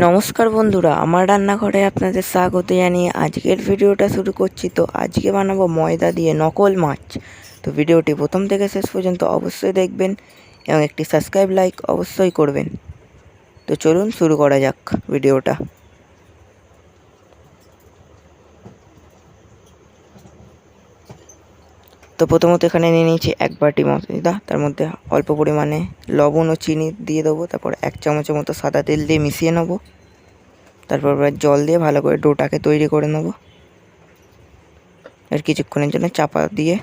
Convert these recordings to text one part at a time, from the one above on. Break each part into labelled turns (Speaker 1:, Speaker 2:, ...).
Speaker 1: নমস্কার বন্ধুরা, আমার রান্নাঘরে আপনাদের স্বাগত জানিয়ে আজকের ভিডিওটা শুরু করছি। তো আজকে বানাবো ময়দা দিয়ে নকল মাছ। তো ভিডিওটি প্রথম থেকে শেষ পর্যন্ত অবশ্যই দেখবেন এবং একটি সাবস্ক্রাইব লাইক অবশ্যই করবেন। তো চলুন শুরু করা যাক ভিডিওটা। তো প্রথমত এখানে নিয়ে নিয়েছি 1 বাটি ময়দা, তার মধ্যে অল্প পরিমাণে লবণ ও চিনি দিয়ে দেবো। তারপর 1 চামচের মতো সাদা তেল দিয়ে মিশিয়ে নেবো। তারপর জল দিয়ে ভালো করে ডোটাকে তৈরি করে নেব। আর কিছুক্ষণের জন্য চাপা দিয়ে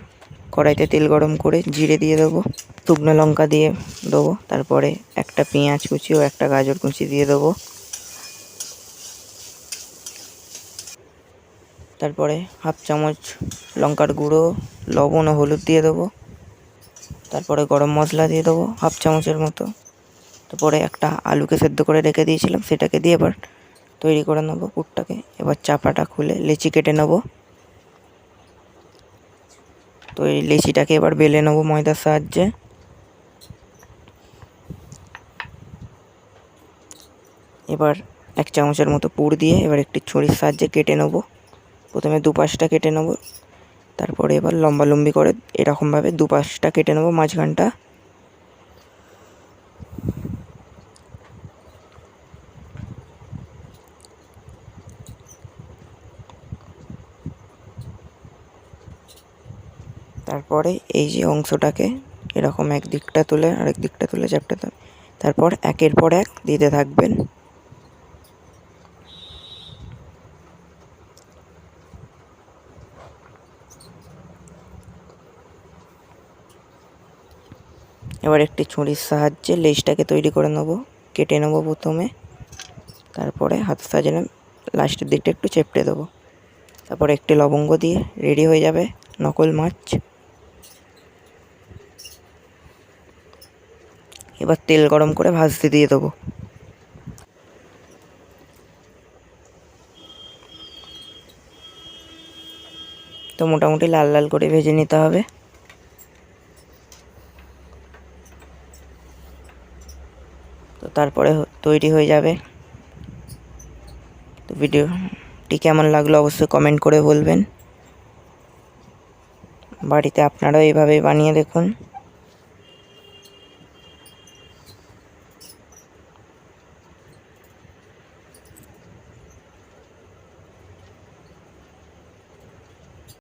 Speaker 1: কড়াইতে তেল গরম করে জিরে দিয়ে দেবো, শুকনো লঙ্কা দিয়ে দেবো। তারপরে একটা পেঁয়াজ কুচি ও একটা গাজর কুচি দিয়ে দেবো। তারপরে 1/2 চামচ লঙ্কার গুঁড়ো, লবণ ও হলুদ দিয়ে দেবো। তারপরে গরম মশলা দিয়ে দেবো 1/2 চামচের মতো। তারপরে একটা আলুকে সেদ্ধ করে রেখে দিয়েছিলাম, সেটাকে দিয়ে এবার তৈরি করে নেবো পুরটাকে। এবার চাপাটা খুলে লেচি কেটে নেবো। তো এই লেচিটাকে এবার বেলে নেবো ময়দার সাহায্যে। এবার 1 চামচের মতো পুর দিয়ে এবার একটি ছুরির সাহায্যে কেটে নেবো। প্রথমে দুপাশটা কেটে নেবো, তারপরে এবার লম্বালম্বি করে এরকমভাবে দুপাশটা কেটে নেবো, মাঝখানটা। তারপরে এই যে অংশটাকে এরকম এক দিকটা তুলে আরেক দিকটা তুলে চ্যাপটাতে, তারপর একের পর এক দিতে থাকবেন। এবার একটি ছুরির সাহায্যে লেজটাকে তৈরি করে নেবো, কেটে নেবো প্রথমে। তারপরে হাতের সাহায্যে লাস্টের দিকটা একটু চেপটে দেবো। তারপরে একটি লবঙ্গ দিয়ে রেডি হয়ে যাবে নকল মাছ। এবার তেল গরম করে ভাজতে দিয়ে দেবো। তো মোটামুটি লাল লাল করে ভেজে নিতে হবে। তো তারপরে তৈরি হয়ে যাবে। তো ভিডিওটি কেমন লাগলো অবশ্যই কমেন্ট করে বলবেন। বাড়িতে আপনারাও এইভাবে বানিয়ে দেখুন।